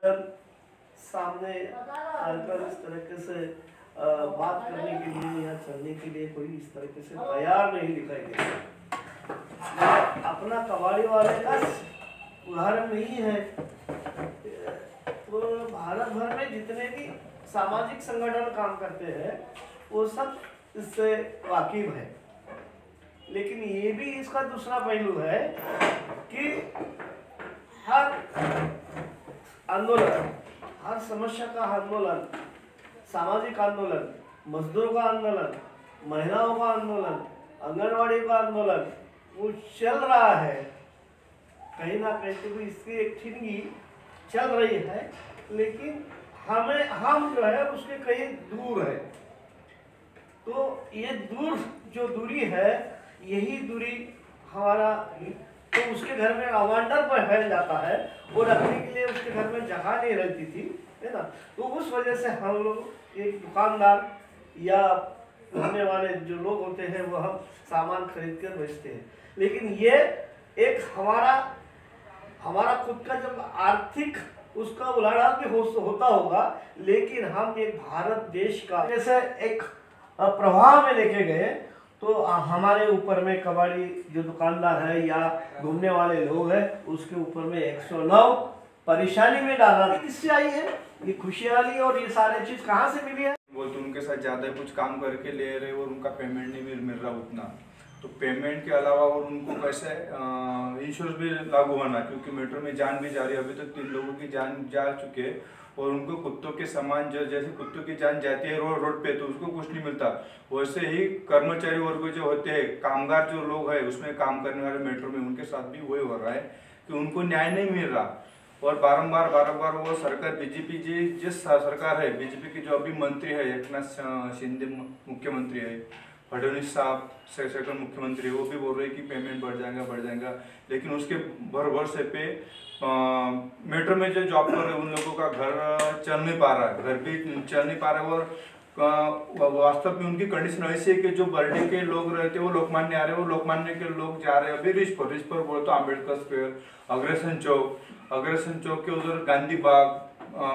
सामने आकर इस तरीके से बात करने के लिए या चलने के लिए कोई इस तरीके से तैयार नहीं दिखाई देता। अपना कबाड़ी वाले का उदाहरण नहीं है, वो भारत भर में जितने भी सामाजिक संगठन काम करते हैं वो सब इससे वाकिफ है। लेकिन ये भी इसका दूसरा पहलू है कि हर आंदोलन, हर समस्या का आंदोलन, सामाजिक आंदोलन, मजदूरों का आंदोलन, महिलाओं का आंदोलन, आंगनवाड़ी का आंदोलन वो चल रहा है। कहीं ना कहीं तो इसकी एक ठिनगी चल रही है, लेकिन हम जो है उसके कहीं दूर है। तो ये जो दूरी है, यही दूरी हमारा, तो उसके घर में अवांडर पर फैल जाता है, वो रखने के लिए उसके घर में जगह नहीं रहती थी, है ना। तो उस वजह से हम लोग एक दुकानदार या घूमने वाले जो लोग होते हैं वो हम सामान खरीद कर बेचते हैं। लेकिन ये एक हमारा खुद का जब आर्थिक उसका उलाढ़ाल भी होता होगा, लेकिन हम एक भारत देश का जैसे एक प्रभाव में लेके गए तो हमारे ऊपर में कबाड़ी जो दुकानदार है या घूमने वाले लोग हैं उसके ऊपर में 109 परेशानी में डाला। किससे आई है ये खुशहाली और ये सारी चीज कहाँ से मिली है? बोलते उनके साथ ज़्यादा कुछ काम करके ले रहे और उनका पेमेंट नहीं मिल रहा उतना, तो पेमेंट के अलावा और उनको कैसे इंश्योरेंस भी लागू होना, क्योंकि मेट्रो में जान भी जा रही है। अभी तक 3 लोगों की जान जा चुके हैं और उनको कुत्तों के समान जैसे कुत्तों की जान जाती है रोड पे तो उसको कुछ नहीं मिलता, वैसे ही कर्मचारी वर्ग जो होते हैं, कामगार जो लोग हैं उसमें काम करने वाले मेट्रो में, उनके साथ भी वही हो रहा है कि उनको न्याय नहीं मिल रहा। और बारंबार वो सरकार बीजेपी जिस सरकार है, बीजेपी की जो अभी मंत्री है एकनाथ शिंदे मुख्यमंत्री है, फडणवीस साहब सेकंड मुख्यमंत्री, वो भी बोल रहे हैं कि पेमेंट बढ़ जाएगा, लेकिन उसके भरोसे पे मेट्रो में जो जॉब कर रहे उन लोगों का घर चल नहीं पा रहा है, घर भी चल नहीं पा रहा है। और वास्तव में उनकी कंडीशन ऐसी है कि जो बर्थडे के लोग रहते हैं वो लोकमान्य आ रहे हैं, वो लोकमान्य के लोग जा रहे हैं अभी रिच पर बोले तो अम्बेडकर स्क्वायर, अग्रसेन चौक के उधर गांधी बाग,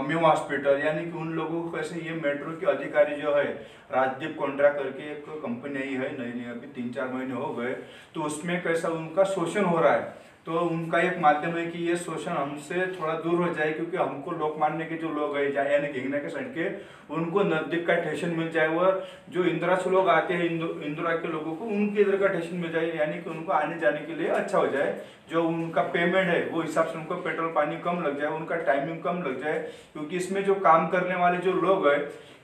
म्यू हॉस्पिटल, यानी कि उन लोगों को कैसे ये मेट्रो के अधिकारी जो है राजदीप कॉन्ट्रैक्ट करके एक कंपनी आई है नई अभी 3-4 महीने हो गए, तो उसमें कैसा उनका शोषण हो रहा है। तो उनका एक माध्यम है कि ये शोषण हमसे थोड़ा दूर हो जाए, क्योंकि हमको लोकमान्य के जो लोग हैं यानी कि हिंगना के साइड के, उनको नजदीक का स्टेशन मिल जाए, और जो इंदिरा से लोग आते हैं इंदिरा के लोगों को उनके इधर का स्टेशन मिल जाए, यानी कि उनको आने जाने के लिए अच्छा हो जाए। जो उनका पेमेंट है वो हिसाब से उनको पेट्रोल पानी कम लग जाए, उनका टाइमिंग कम लग जाए, क्योंकि इसमें जो काम करने वाले जो लोग हैं,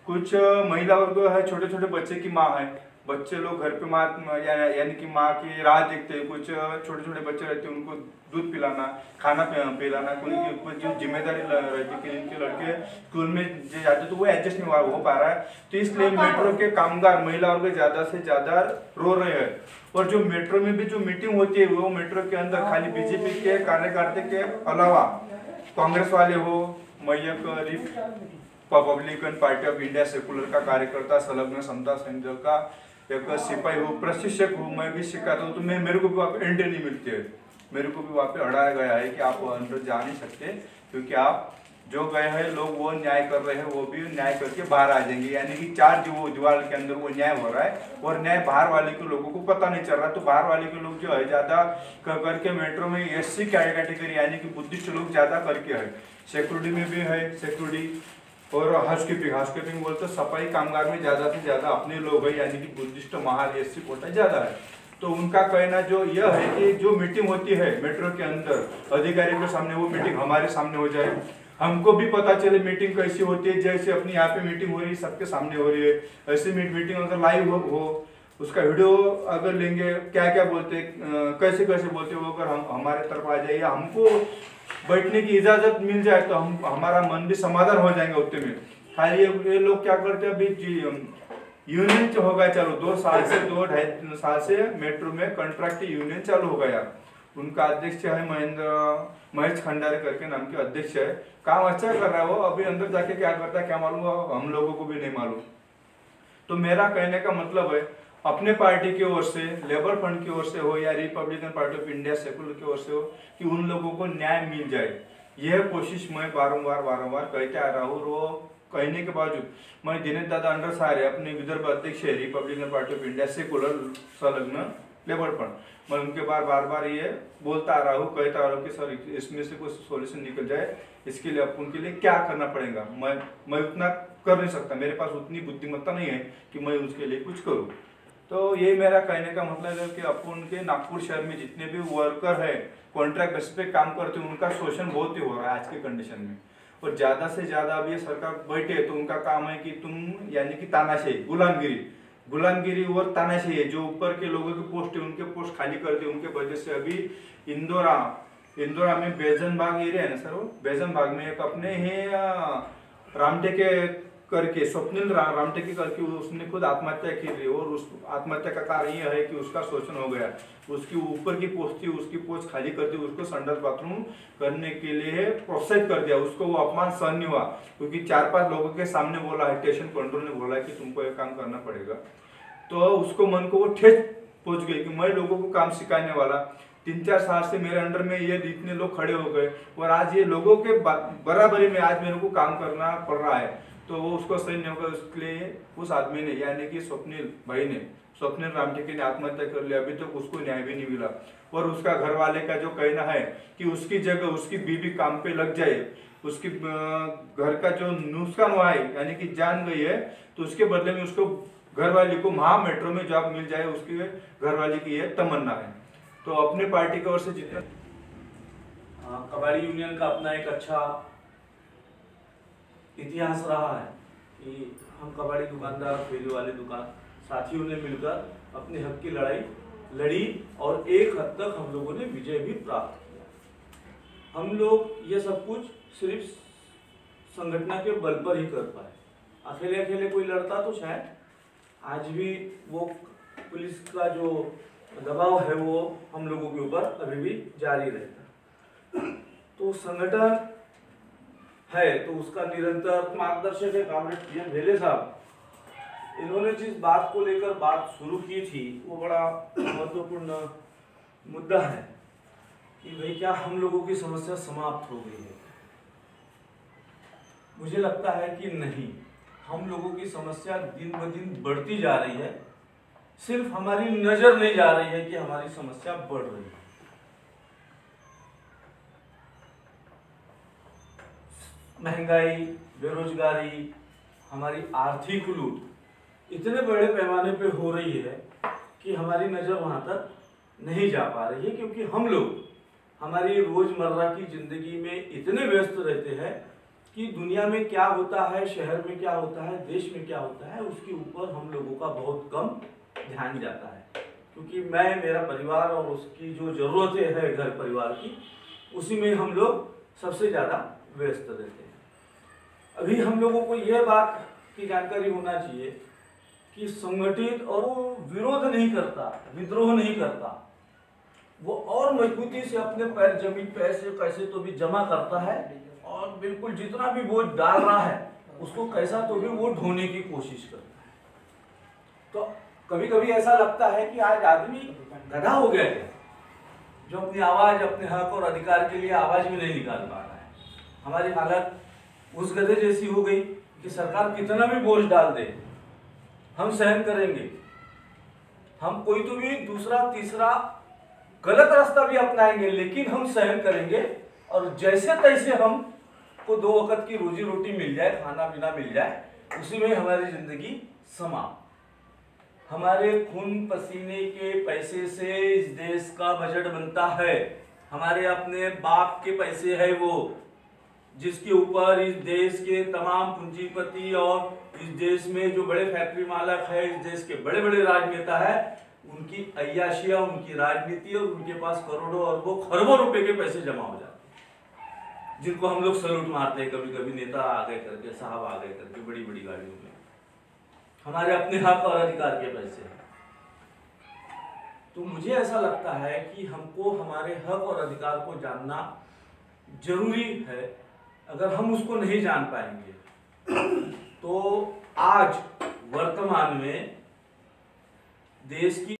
कुछ महिला वर्ग है, छोटे छोटे बच्चे की माँ है, बच्चे लोग घर पे माँ यानी कि माँ की राह देखते हैं, कुछ छोटे छोटे बच्चे रहते हैं उनको दूध पिलाना, खाना पिलाना, उनके ऊपर जो जिम्मेदारी रहती है कि इनके लड़के स्कूल में जाते तो वो एडजस्ट नहीं हो पा रहा है। तो इसलिए मेट्रो के कामगार महिला वर्ग ज्यादा से ज्यादा रो रहे हैं। और जो मेट्रो में भी जो मीटिंग होती है वो मेट्रो के अंदर खाली बीजेपी के कार्यकर्ता के अलावा कांग्रेस वाले हो, Republican party of India secular का कार्यकर्ता, संलग्न समता संघ का एक सिपाही हो, प्रशिक्षक हो, मैं भी सिखाता हूँ, तो मेरे को भी वहाँ पे एंट्री नहीं मिलती है, मेरे को भी वहाँ पे अड़ाया गया है कि आप अंदर जा नहीं सकते, क्योंकि आप जो गए हैं लोग वो न्याय कर रहे हैं, वो भी न्याय करके बाहर आ जाएंगे, यानी कि 4 जो दीवार के अंदर वो न्याय हो रहा है और न्याय बाहर वाले के लोगों को पता नहीं चल रहा। तो बाहर वाले के लोग जो है ज्यादा करके मेट्रो में SC कैटेगरी यानी कि बुद्धिस्ट लोग ज्यादा करके है, सिक्योरिटी में भी है सिक्योरिटी, और हाउसकीपिंग बोलते सफाई कामगार में ज्यादा से ज्यादा अपने लोग हैं, यानी कि बुद्धिस्ट महाल SC कोटा ज्यादा है। तो उनका कहना जो यह है कि जो मीटिंग होती है मेट्रो के अंदर अधिकारियों के सामने, वो मीटिंग हमारे सामने हो जाए, हमको भी पता चले मीटिंग कैसी होती है, जैसे अपनी यहाँ पे मीटिंग हो रही है सबके सामने हो रही है, ऐसी मीटिंग अगर लाइव हो उसका वीडियो अगर लेंगे, क्या क्या बोलते कैसे बोलते वो अगर हमारे तरफ आ जाए या हमको बैठने की इजाजत मिल जाए तो हमारा मन भी समाधान हो जाएंगे उतने में। खाली ये लोग क्या करते हैं, अभी यूनियन होगा चालू 2-2.5 साल से मेट्रो में कॉन्ट्रैक्ट यूनियन चालू हो गया, उनका अध्यक्ष है महेश खंडारे करके नाम के अध्यक्ष है, काम अच्छा कर रहा है वो, अभी अंदर जाके क्या करता है क्या मालूम, हम लोगों को भी नहीं मालूम। तो मेरा कहने का मतलब है अपने पार्टी की ओर से, लेबर फ्रंट की ओर से हो या Republican party of India secular की ओर से हो, कि उन लोगों को न्याय मिल जाए, यह कोशिश मैं बारंबार कहते आ रहा हूँ। और वो कहने के बावजूद मैं दिनेश दादा अंडर सारे अपने विदर्भ अध्यक्ष है Republican party of India secular संलग्न लेबर पर मैं उनके बार ये बोलता आ रहा हूँ, कहता आ रहा हूँ कि सर इसमें से कोई सोल्यूशन निकल जाए, इसके लिए अपन के लिए क्या करना पड़ेगा। मैं उतना कर नहीं सकता, मेरे पास उतनी बुद्धिमत्ता नहीं है कि मैं उसके लिए कुछ करूँ। तो ये मेरा कहने का मतलब है कि अपन के नागपुर शहर में जितने भी वर्कर है कॉन्ट्रैक्ट बेस पे काम करते हैं उनका शोषण बहुत ही हो रहा है आज के कंडीशन में। और ज्यादा से ज्यादा अब ये सरकार बैठे तो उनका काम है कि तुम यानी कि तानाशाही, गुलामगिरी और तानाशाही है। जो ऊपर के लोगों के पोस्ट है उनके पोस्ट खाली कर दिए। उनके वजह से अभी इंदौरा में बेजन बाग एरिया है ना सर, वो बेजन बाग में एक अपने ही रामटेके करके स्वप्निल रामटेके करके उसने खुद आत्महत्या की थी। और उस आत्महत्या का कारण यह है कि उसका शोषण हो गया। उसकी ऊपर की पोस्ट थी, उसकी पोस्ट खाली कर दी, उसको संडास बाथरूम करने के लिए प्रोत्साहित कर दिया। उसको वो अपमान सहन नहीं हुआ क्योंकि 4-5 लोगों के सामने बोला है, स्टेशन कंट्रोल ने बोला कि तुमको ये काम करना पड़ेगा। तो उसको मन को वो ठेस पहुंच गई कि मैं लोगों को काम सिखाने वाला, 3-4 साल से मेरे अंडर में ये इतने लोग खड़े हो गए और आज ये लोगों के बराबरी में आज मेरे को काम करना पड़ रहा है। तो वो उसको सही नहीं होगा, उसके लिए उस आदमी ने यानी कि स्वप्निल रामटेके ने आत्महत्या कर लिया। अभी तक तो उसको न्याय भी नहीं मिला। और उसका घर वाले का जो कहना है कि उसकी जगह उसकी बीवी काम पे लग जाए, उसकी घर का जो नुकसान हुआ है यानी कि जान गई है, तो उसके बदले में उसको घर वाली को महा मेट्रो में जॉब मिल जाए, उसकी घर वाली की यह तमन्ना है। तो अपने पार्टी की ओर से जितना कबाड़ी यूनियन का अपना एक अच्छा इतिहास रहा है कि हम कबाड़ी दुकानदार, फेरी वाले दुकान साथियों ने मिलकर अपने हक की लड़ाई लड़ी और एक हद तक हम लोगों ने विजय भी प्राप्त किया। हम लोग ये सब कुछ सिर्फ संगठन के बल पर ही कर पाए। अकेले अकेले कोई लड़ता तो शायद आज भी वो पुलिस का जो दबाव है वो हम लोगों के ऊपर अभी भी जारी रहता। तो संगठन है तो उसका निरंतर मार्गदर्शक है कॉमरेड PM भेले साहब। इन्होंने जिस बात को लेकर बात शुरू की थी वो बड़ा महत्वपूर्ण मुद्दा है कि भाई क्या हम लोगों की समस्या समाप्त हो गई है। मुझे लगता है कि नहीं, हम लोगों की समस्या दिन ब दिन बढ़ती जा रही है। सिर्फ हमारी नजर नहीं जा रही है कि हमारी समस्या बढ़ रही है। महंगाई, बेरोजगारी, हमारी आर्थिक लूट इतने बड़े पैमाने पे हो रही है कि हमारी नज़र वहाँ तक नहीं जा पा रही है, क्योंकि हम लोग हमारी रोज़मर्रा की ज़िंदगी में इतने व्यस्त रहते हैं कि दुनिया में क्या होता है, शहर में क्या होता है, देश में क्या होता है, उसके ऊपर हम लोगों का बहुत कम ध्यान जाता है। क्योंकि मैं, मेरा परिवार और उसकी जो ज़रूरतें हैं घर परिवार की, उसी में हम लोग सबसे ज़्यादा व्यस्त रहते हैं। अभी हम लोगों को यह बात की जानकारी होना चाहिए कि संगठित और वो विरोध नहीं करता, विद्रोह नहीं करता, वो और मजबूती से अपने पैर जमीन पे ऐसे कैसे तो भी जमा करता है और बिल्कुल जितना भी बोझ डाल रहा है उसको कैसा तो भी वो ढोने की कोशिश करता है। तो कभी कभी ऐसा लगता है कि आज आदमी गधा हो गया है जो अपनी आवाज, अपने हक और अधिकार के लिए आवाज भी नहीं निकाल पा रहा है। हमारी हालत उस गधे जैसी हो गई कि सरकार कितना भी बोझ डाल दे हम सहन करेंगे। हम कोई तो भी दूसरा तीसरा गलत रास्ता भी अपनाएंगे लेकिन हम सहन करेंगे और जैसे तैसे हम को 2 वक्त की रोजी रोटी मिल जाए, खाना पीना मिल जाए, उसी में हमारी जिंदगी समाप्त। हमारे खून पसीने के पैसे से इस देश का बजट बनता है। हमारे अपने बाप के पैसे है वो, जिसके ऊपर इस देश के तमाम पूंजीपति और इस देश में जो बड़े फैक्ट्री मालक है, इस देश के बड़े बड़े राजनेता है, उनकी अय्याशियां, उनकी राजनीति और उनके पास करोड़ों अरबों खरबों रुपए के पैसे जमा हो जाते हैं, जिनको हम लोग सैल्यूट मारते हैं। कभी कभी नेता आ गए करके, साहब आ गए करके बड़ी बड़ी गाड़ियों में। हमारे अपने हक और अधिकार के पैसे हैं। तो मुझे ऐसा लगता है कि हमको हमारे हक और अधिकार को जानना जरूरी है। अगर हम उसको नहीं जान पाएंगे तो आज वर्तमान में देश की